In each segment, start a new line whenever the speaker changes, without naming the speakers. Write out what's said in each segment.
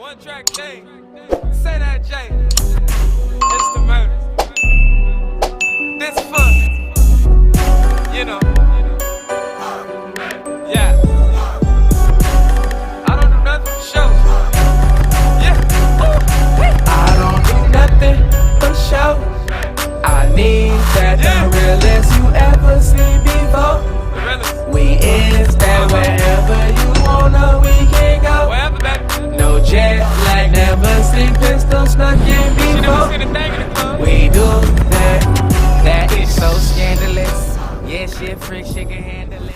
One track J. Say that J. It's the murder. This fuck. You know. Yeah. I don't do nothing for show. Yeah.
I don't do nothing for show. I need that the realest you ever seen before. We is that wherever you wanna, we can go.
Wherever, baby.
No jet lag, never seen pistol snuck in before. We do that. That is so scandalous. Yeah, shit, freak, she can handle it.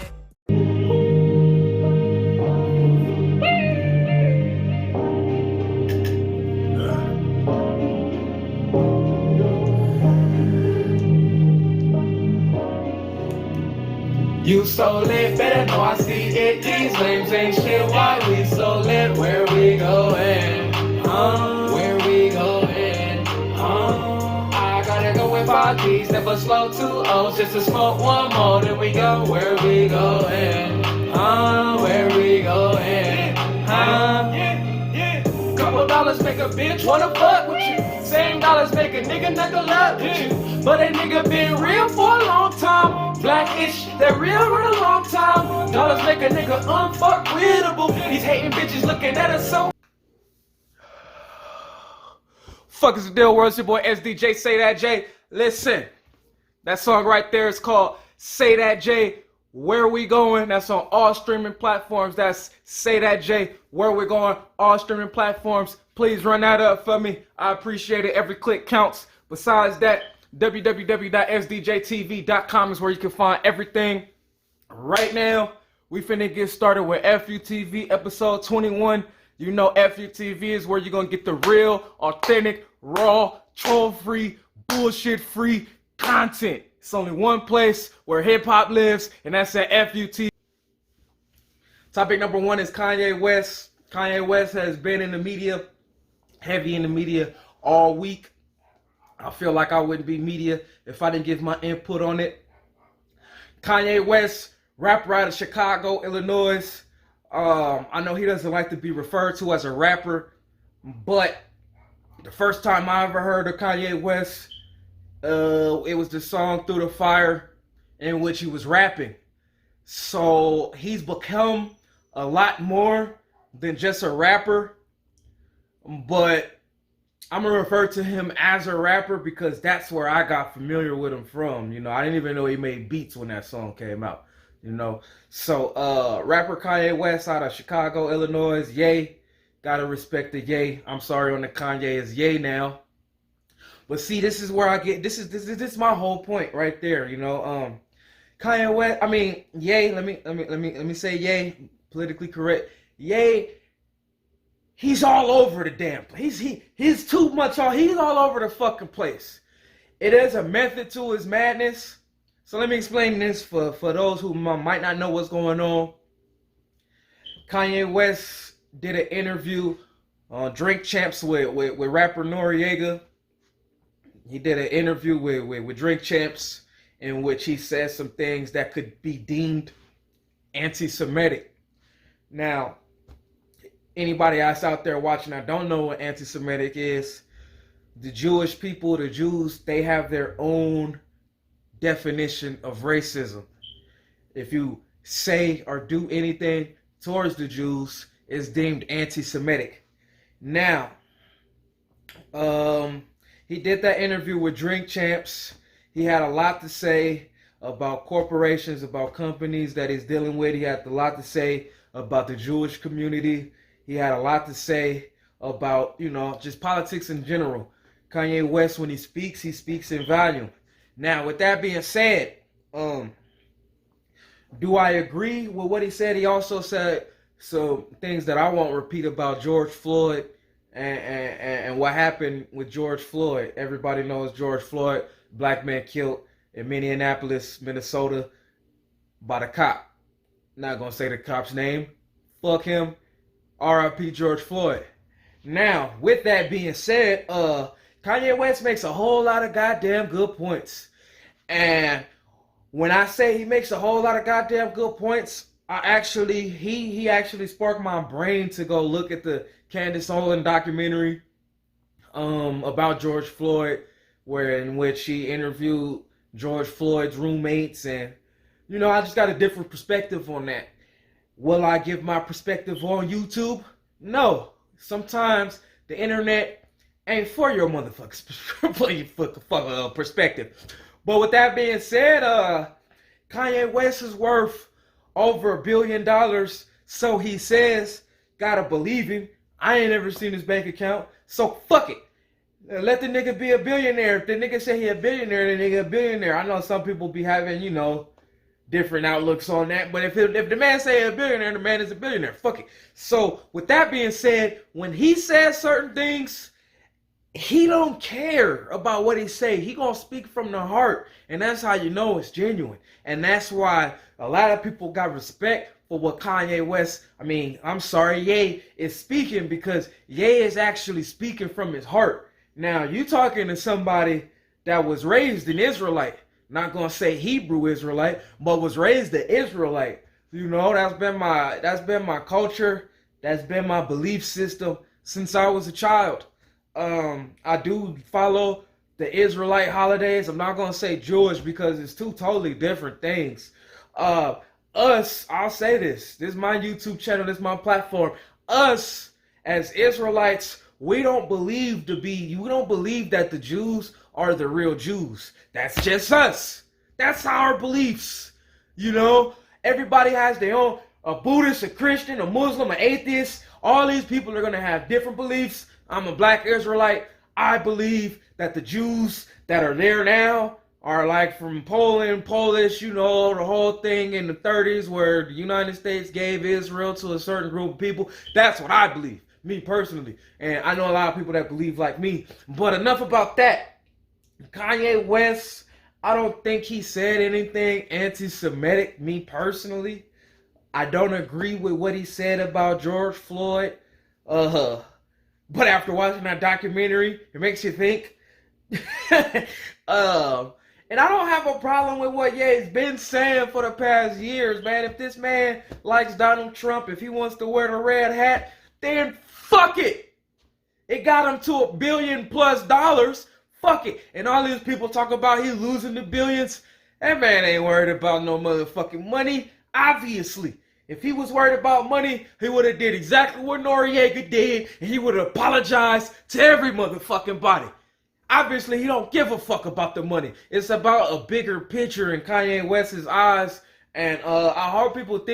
You so lit, better know I see it. These lames ain't shit, why we so lit? Where we going? Where we going? I gotta go with 5 G's, never slow 2 O's, just to smoke one more, then we go. Where we going? Where we going? Couple dollars make a bitch wanna fuck with you. Same dollars make a nigga knuckle up with you. But a nigga been real for a long time. Blackish, that real for a long time. Dollars make a nigga unfuckwittable. These hating bitches looking at us so.
Fuck is the deal, world? It's your boy SDJ, Say That J. Listen, that song right there is called Say That J, Where We Going. That's on all streaming platforms. That's Say That J, Where We Going, all streaming platforms. Please run that up for me. I appreciate it. Every click counts. Besides that, www.sdjtv.com is where you can find everything. Right now, we finna get started with EFFYOUTV episode 21. You know EFFYOUTV is where you're gonna get the real, authentic, raw, troll-free, bullshit-free content. It's only one place where hip-hop lives, and that's at EFFYOUTV. Topic number 1 is Kanye West. Kanye West has been in the media, heavy in the media all week. I feel like I wouldn't be media if I didn't give my input on it. Kanye West, rapper out of Chicago, Illinois. I know he doesn't like to be referred to as a rapper, but the first time I ever heard of Kanye West, it was the song Through the Fire, in which he was rapping. So he's become a lot more than just a rapper, but I'm gonna refer to him as a rapper because that's where I got familiar with him from. You know, I didn't even know he made beats when that song came out. You know, so rapper Kanye West out of Chicago, Illinois. Yay, gotta respect the yay. I'm sorry on the Kanye is yay now. But see, this is where I get. This is my whole point right there. You know, Kanye West. I mean, yay. Let me say yay. Politically correct. Yay. He's all over the damn place. He's too much on. He's all over the fucking place. It is a method to his madness. So let me explain this for those who might not know what's going on. Kanye West did an interview on Drink Champs with rapper Noriega. He did an interview with Drink Champs in which he said some things that could be deemed anti-Semitic. Now, anybody else out there watching, I don't know what anti-Semitic is. The Jewish people, the Jews, they have their own definition of racism. If you say or do anything towards the Jews, it's deemed anti-Semitic. Now, he did that interview with Drink Champs. He had a lot to say about corporations, about companies that he's dealing with. He had a lot to say about the Jewish community. He had a lot to say about, you know, just politics in general. Kanye West, when he speaks in volume. Now, with that being said, do I agree with what he said? He also said some things that I won't repeat about George Floyd and what happened with George Floyd. Everybody knows George Floyd, black man killed in Minneapolis, Minnesota by the cop. Not gonna say the cop's name. Fuck him. R.I.P. George Floyd. Now, with that being said, Kanye West makes a whole lot of goddamn good points. And when I say he makes a whole lot of goddamn good points, he actually sparked my brain to go look at the Candace Owens documentary about George Floyd, in which she interviewed George Floyd's roommates, and I just got a different perspective on that. Will I give my perspective on YouTube? No. Sometimes the internet ain't for your motherfucking perspective. But with that being said, Kanye West is worth over $1 billion, so he says. Gotta believe him. I ain't ever seen his bank account, so fuck it. Let the nigga be a billionaire. If the nigga say he a billionaire, the nigga a billionaire. I know some people be having, different outlooks on that, but if the man say a billionaire, the man is a billionaire. Fuck it. So with that being said, when he says certain things, he don't care about what he say. He gonna speak from the heart, and that's how you know it's genuine. And that's why a lot of people got respect for what Kanye West, Ye is speaking, because Ye is actually speaking from his heart. Now, you talking to somebody that was raised an Israelite, not gonna say Hebrew Israelite, but was raised an Israelite. That's been my culture, that's been my belief system since I was a child. I do follow the Israelite holidays. I'm not gonna say Jewish because it's two totally different things. I'll say this is my YouTube channel, this is my platform. Us as Israelites, we don't believe that the Jews are the real Jews. That's just us. That's our beliefs. Everybody has their own, a Buddhist, a Christian, a Muslim, an atheist. All these people are going to have different beliefs. I'm a black Israelite. I believe that the Jews that are there now are like from Poland, Polish, the whole thing in the 30s where the United States gave Israel to a certain group of people. That's what I believe, me personally. And I know a lot of people that believe like me. But enough about that. Kanye West, I don't think he said anything anti-Semitic, me personally. I don't agree with what he said about George Floyd. But after watching that documentary, it makes you think. And I don't have a problem with what Ye's been saying for the past years, man. If this man likes Donald Trump, if he wants to wear the red hat, then fuck it. It got him to $1 billion+. Fuck it. And all these people talk about he losing the billions. That man ain't worried about no motherfucking money. Obviously. If he was worried about money, he would have did exactly what Noriega did, and he would have apologized to every motherfucking body. Obviously, he don't give a fuck about the money. It's about a bigger picture in Kanye West's eyes. And I hope people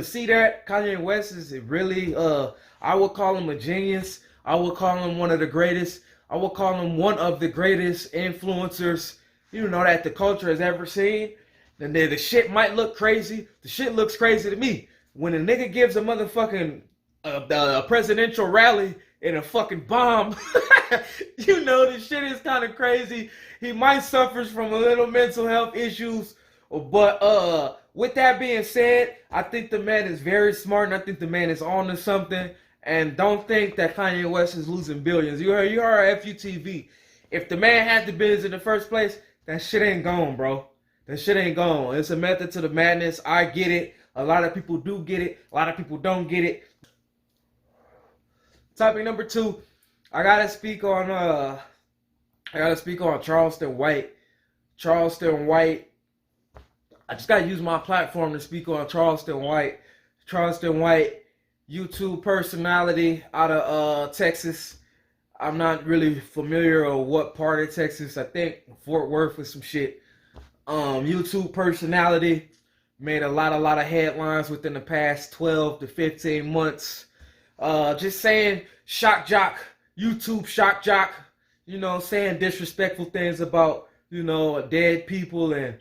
see that Kanye West is really, I would call him a genius. I would call him one of the greatest. I would call him one of the greatest influencers, that the culture has ever seen. And the shit might look crazy. The shit looks crazy to me. When a nigga gives a motherfucking a presidential rally in a fucking bomb, the shit is kind of crazy. He might suffer from a little mental health issues. But with that being said, I think the man is very smart, and I think the man is on to something. And don't think that Kanye West is losing billions. You heard EFF YOU TV. If the man had the billions in the first place, that shit ain't gone, bro. That shit ain't gone. It's a method to the madness. I get it. A lot of people do get it. A lot of people don't get it. Topic number 2. I gotta speak on Charleston White. Charleston White. I just gotta use my platform to speak on Charleston White. Charleston White, YouTube personality out of Texas. I'm not really familiar with what part of Texas. I think Fort Worth or some shit. YouTube personality, made a lot of headlines within the past 12 to 15 months. Just saying shock jock, YouTube shock jock, saying disrespectful things about, dead people and,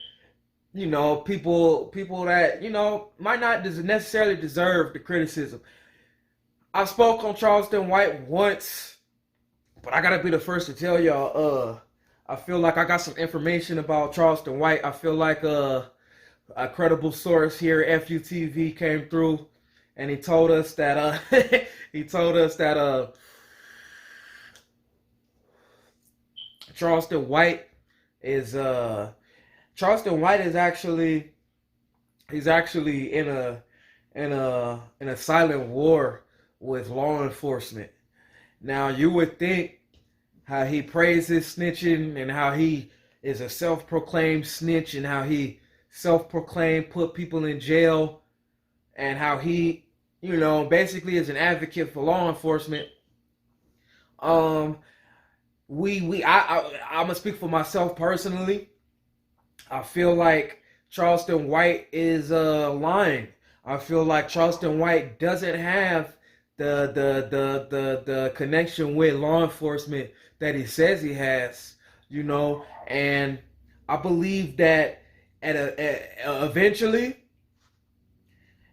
people that, might not necessarily deserve the criticism. I spoke on Charleston White once, but I gotta be the first to tell y'all, I feel like I got some information about Charleston White. I feel like a credible source here, EFF YOU TV, came through, and he told us that Charleston White is actually in in a silent war with law enforcement. Now you would think how he praises snitching and how he is a self-proclaimed snitch and how he self-proclaimed put people in jail and how he, basically is an advocate for law enforcement. I'm gonna speak for myself personally. I feel like Charleston White is lying. I feel like Charleston White doesn't have the connection with law enforcement that he says he has, and I believe that eventually,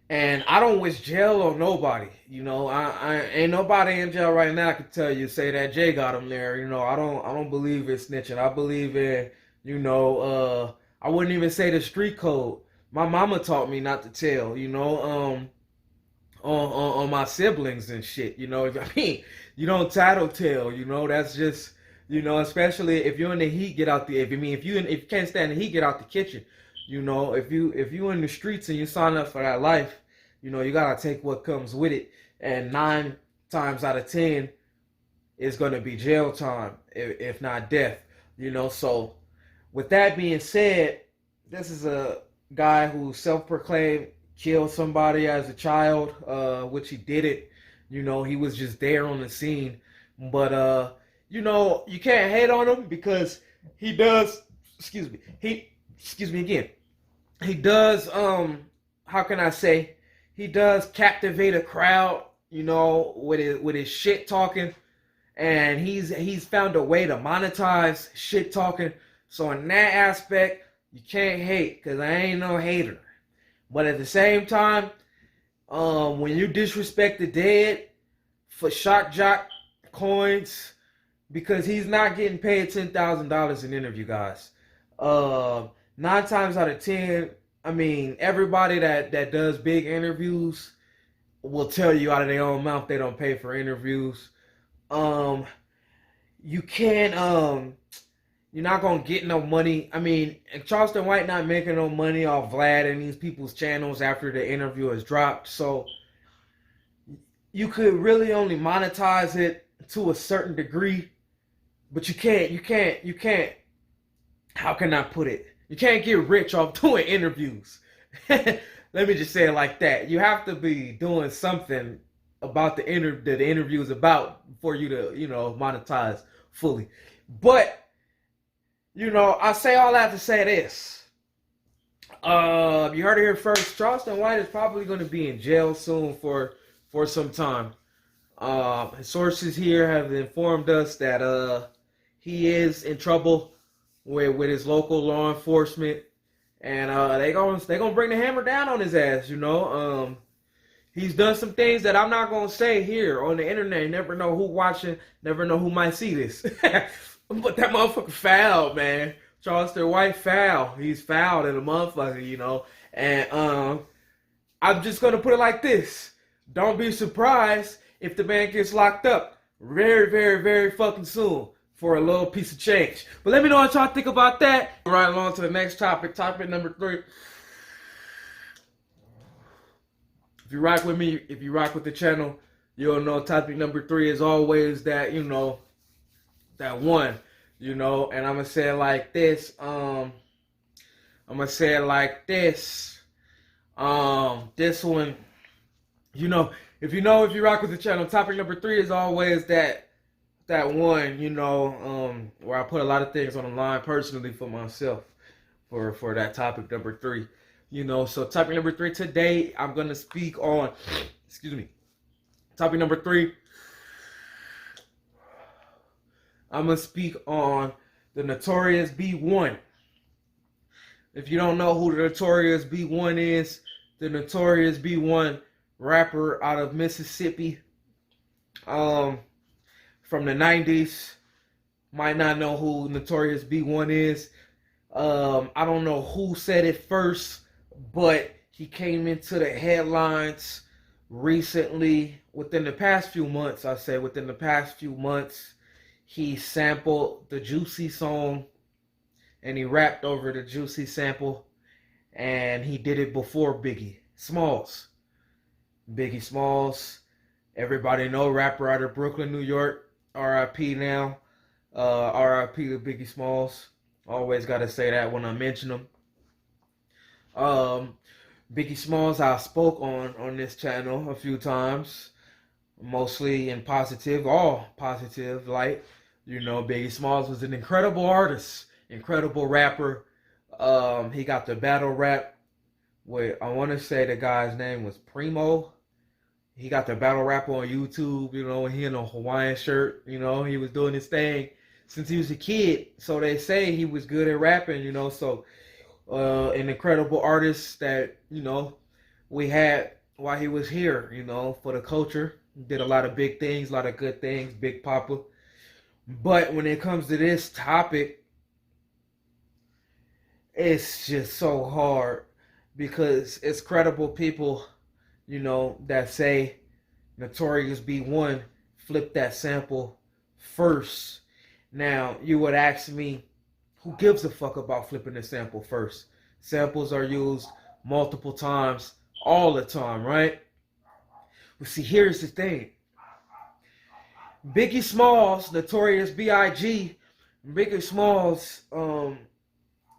and I don't wish jail on nobody, I ain't nobody in jail right now. I can tell you, say that Jay got him there, I don't believe in snitching. I believe in, I wouldn't even say the street code. My mama taught me not to tell, on my siblings and shit, I mean, you don't tattletale, that's just, especially if you're in the heat, get out the, if you can't stand the heat, get out the kitchen, if you in the streets and you sign up for that life, you gotta take what comes with it, and 9 times out of 10, it's gonna be jail time, if not death, so with that being said, this is a guy who self-proclaimed killed somebody as a child, which he didn't. He was just there on the scene. But, you can't hate on him because he does, he does, how can I say, he does captivate a crowd, with his shit talking. And he's found a way to monetize shit talking. So in that aspect, you can't hate because I ain't no hater. But at the same time, when you disrespect the dead for shock jock coins, because he's not getting paid $10,000 an interview, guys. 9 times out of 10, I mean, everybody that does big interviews will tell you out of their own mouth they don't pay for interviews. You can't, you're not gonna get no money. I mean, Charleston White not making no money off Vlad and these people's channels after the interview is dropped. So you could really only monetize it to a certain degree, but you can't. How can I put it? You can't get rich off doing interviews. Let me just say it like that. You have to be doing something about the interview is about for you to, monetize fully. But I say all that to say this. You heard it here first. Charleston White is probably going to be in jail soon for some time. Sources here have informed us that he is in trouble with his local law enforcement, and they gonna bring the hammer down on his ass. He's done some things that I'm not gonna say here on the internet. You never know who watching, never know who might see this. But that motherfucker foul, man. Charleston White foul. He's fouled in a motherfucker, And I'm just gonna put it like this. Don't be surprised if the man gets locked up very, very, very fucking soon for a little piece of change. But let me know what y'all think about that. Right along to the next topic. Topic number 3. If you rock with me, if you rock with the channel, you'll know topic number 3 is always that, that one, and I'm gonna say it like this. This one, if you rock with the channel, topic number 3 is always that one, where I put a lot of things on the line personally for myself for that topic number 3. So topic number 3 today, I'm gonna speak on, topic number 3. I'm going to speak on the Notorious B1. If you don't know who the Notorious B1 is, the Notorious B1 rapper out of Mississippi from the 90s. Might not know who Notorious B1 is. I don't know who said it first, but he came into the headlines recently, within the past few months, he sampled the Juicy song, and he rapped over the Juicy sample, and he did it before Biggie Smalls. Biggie Smalls, everybody know, rapper out of Brooklyn, New York. R.I.P. now. R.I.P. to Biggie Smalls. Always got to say that when I mention him. Biggie Smalls, I spoke on this channel a few times, mostly in all positive light. You know, Biggie Smalls was an incredible artist, incredible rapper. He got the battle rap with, I want to say the guy's name was Primo. He got the battle rap on YouTube, you know, he in a Hawaiian shirt, you know, he was doing his thing since he was a kid. So they say he was good at rapping, you know, so an incredible artist that, you know, we had while he was here, you know, for the culture. Did a lot of big things, a lot of good things, Big Papa. But when it comes to this topic, it's just so hard because it's credible people, you know, that say Notorious B1 flipped that sample first. Now, you would ask me, who gives a fuck about flipping the sample first? Samples are used multiple times, all the time, right? But see, here's the thing. Biggie Smalls, Notorious B.I.G., Biggie Smalls,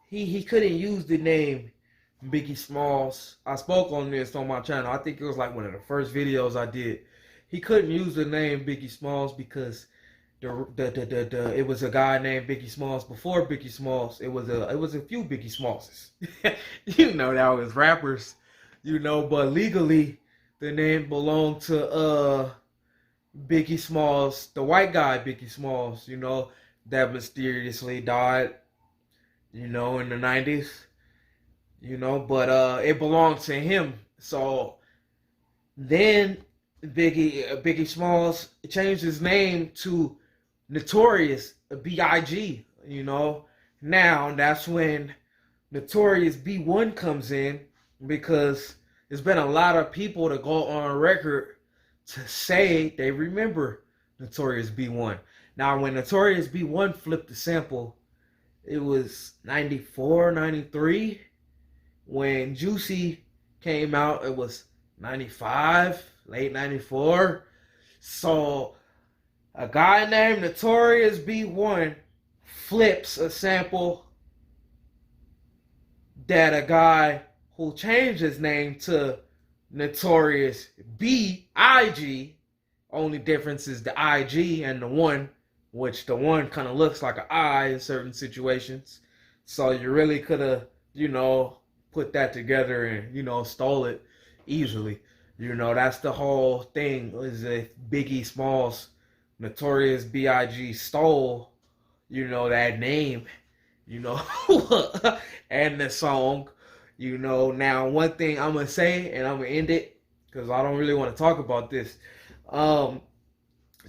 he couldn't use the name Biggie Smalls. I spoke on this on my channel. I think it was like one of the first videos I did. He couldn't use the name Biggie Smalls because it was a guy named Biggie Smalls before Biggie Smalls. It was a few Biggie Smalls. You know, that was rappers, you know, but legally the name belonged to Biggie Smalls, the white guy Biggie Smalls, you know, that mysteriously died, you know, in the 90s. You know, but it belonged to him. So then Biggie Smalls changed his name to Notorious B.I.G., you know. Now that's when Notorious B1 comes in, because there's been a lot of people to go on record to say they remember Notorious B1. Now when Notorious B1 flipped the sample, it was 94, 93. When Juicy came out, it was 95, late 94. So a guy named Notorious B1 flips a sample that a guy who changed his name to Notorious B.I.G., only difference is the I.G. and the 1, which the 1 kind of looks like an I in certain situations. So you really could have, you know, put that together and, you know, stole it easily. You know, that's the whole thing, is if Biggie Smalls, Notorious B.I.G. stole, you know, that name, you know, and the song, you know. Now, one thing I'm going to say, and I'm going to end it, because I don't really want to talk about this.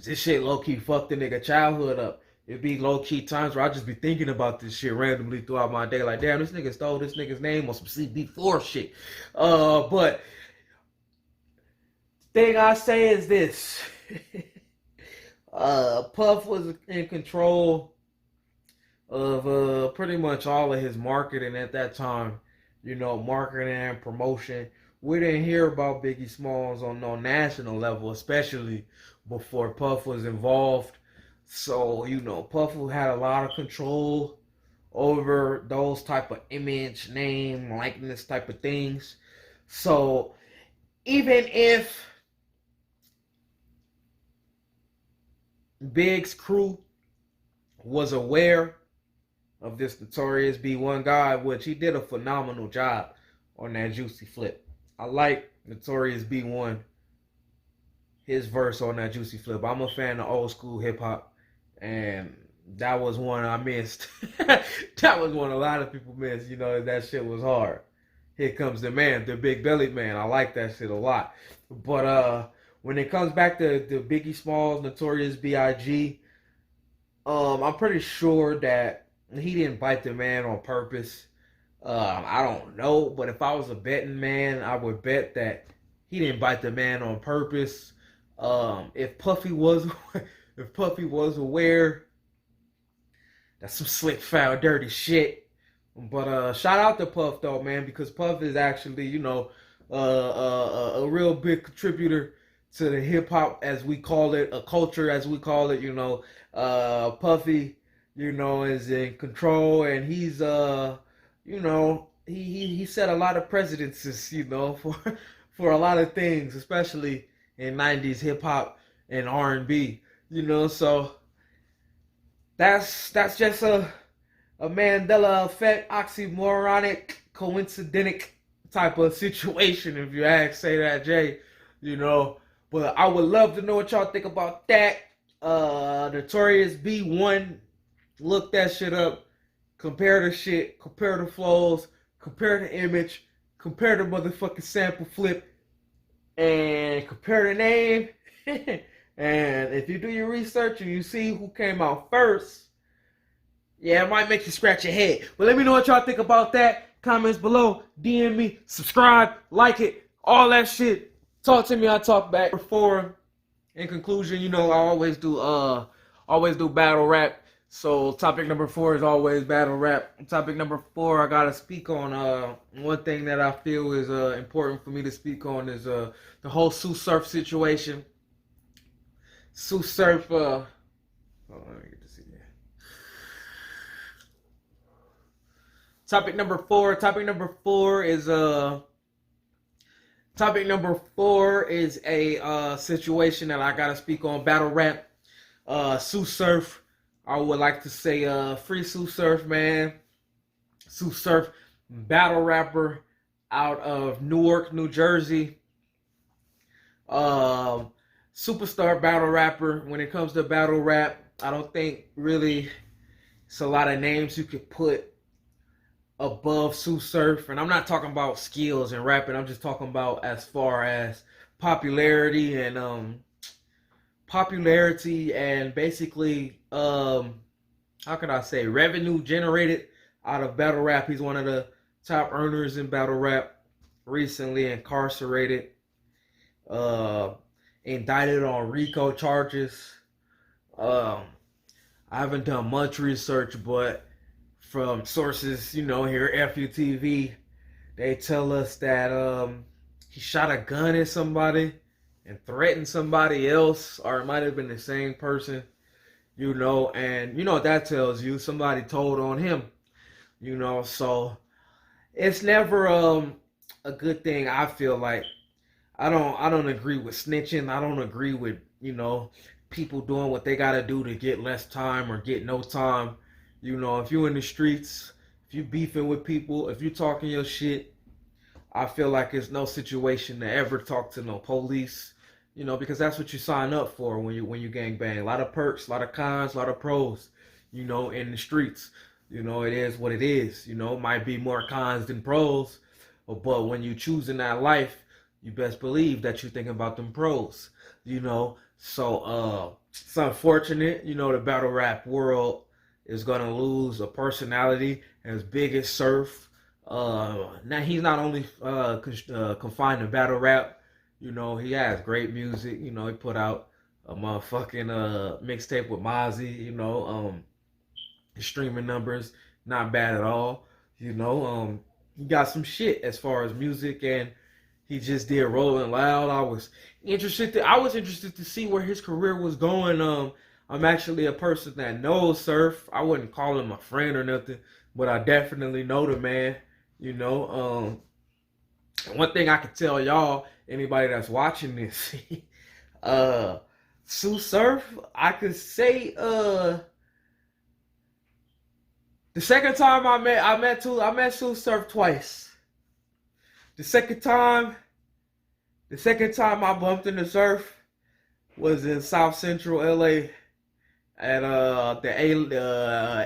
This shit low-key fucked the nigga childhood up. It'd be low-key times where I just be thinking about this shit randomly throughout my day. Like, damn, this nigga stole this nigga's name on some CB4 shit. But thing I say is this. Puff was in control of pretty much all of his marketing at that time. You know, marketing and promotion. We didn't hear about Biggie Smalls on no national level, especially before Puff was involved. So, you know, Puff had a lot of control over those type of image, name, likeness type of things. So, even if Big's crew was aware of this Notorious B1 guy, which he did a phenomenal job on that Juicy flip. I like Notorious B1, his verse on that Juicy flip. I'm a fan of old school hip hop. And that was one I missed. That was one a lot of people missed. You know, that shit was hard. Here Comes the Man, the Big Bellied Man. I like that shit a lot. But when it comes back to Biggie Smalls, Notorious B.I.G., I'm pretty sure that he didn't bite the man on purpose. I don't know, but if I was a betting man, I would bet that he didn't bite the man on purpose. If Puffy was aware, that's some slick, foul, dirty shit. But shout out to Puff though, man, because Puff is actually, you know, a real big contributor to the hip hop as we call it, a culture as we call it. Puffy, is in control, and he's he set a lot of precedences, for a lot of things, especially in '90s hip hop and R&B. So that's just a Mandela effect, oxymoronic, coincidental type of situation, if you ask, say that, Jay. But I would love to know what y'all think about that. Notorious Big. Look that shit up. Compare the shit. Compare the flows. Compare the image. Compare the motherfucking sample flip. And compare the name. And if you do your research and you see who came out first, yeah, it might make you scratch your head. But let me know what y'all think about that. Comments below. DM me. Subscribe. Like it. All that shit. Talk to me, I talk back. Before, in conclusion, I always do battle rap. So topic number 4 is always battle rap. Topic number 4, I gotta speak on one thing that I feel is important for me to speak on is the whole SURF situation. SURF. Hold on, let me get to see that. Topic number 4. Topic number 4 is a situation that I gotta speak on. Battle rap. SURF. I would like to say free SURF, man. SURF, battle rapper out of Newark, New Jersey. Superstar battle rapper. When it comes to battle rap, I don't think really it's a lot of names you could put above SURF, and I'm not talking about skills and rapping. I'm just talking about as far as popularity and basically how can I say, revenue generated out of battle rap. He's one of the top earners in battle rap. Recently incarcerated, indicted on RICO charges. I haven't done much research, but from sources, here at EFF YOU TV, they tell us that he shot a gun at somebody and threatened somebody else, or it might have been the same person, and what that tells you, somebody told on him, so it's never a good thing. I feel like I don't agree with snitching. I don't agree with, people doing what they gotta do to get less time or get no time. If you in the streets, if you beefing with people, if you talking your shit, I feel like it's no situation to ever talk to no police, because that's what you sign up for when you gang bang. A lot of perks, a lot of cons, a lot of pros, in the streets. It is what it is. It might be more cons than pros, but when you choosing that life, you best believe that you're thinking about them pros. So it's unfortunate, the battle rap world is gonna lose a personality as big as Surf. Now he's not only confined to battle rap. He has great music. He put out a motherfucking mixtape with Mozzie. His streaming numbers not bad at all. He got some shit as far as music, and he just did Rolling Loud. I was interested to see where his career was going. I'm actually a person that knows Surf. I wouldn't call him a friend or nothing, but I definitely know the man. One thing I can tell y'all, anybody that's watching this, SURF, I could say the second time I met SURF twice. The second time I bumped into Surf was in South Central LA at the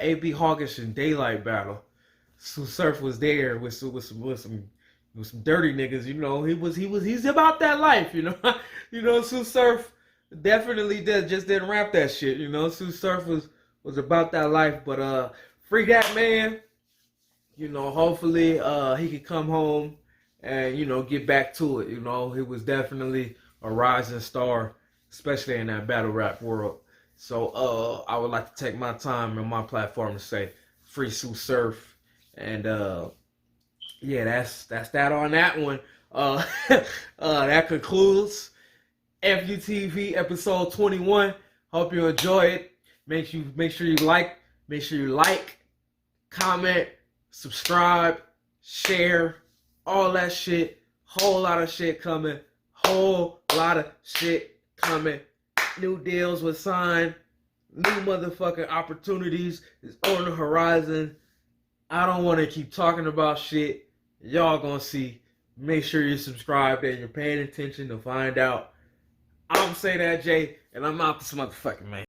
AB Hawkish and Daylight battle. Surf was there with some dirty niggas. He's about that life. Surf definitely didn't rap that shit. Surf was about that life. But free that man. Hopefully he could come home and get back to it. He was definitely a rising star, especially in that battle rap world. So I would like to take my time on my platform to say free SURF, and yeah, that's that on that one. That concludes FUTV episode 21. Hope you enjoy it. Make sure you like, comment, subscribe, share, all that shit. Whole lot of shit coming. New deals were signed. New motherfucking opportunities is on the horizon. I don't want to keep talking about shit. Y'all gonna see. Make sure you're subscribed and you're paying attention to find out. I'm Say That Jay, and I'm out this motherfucking man.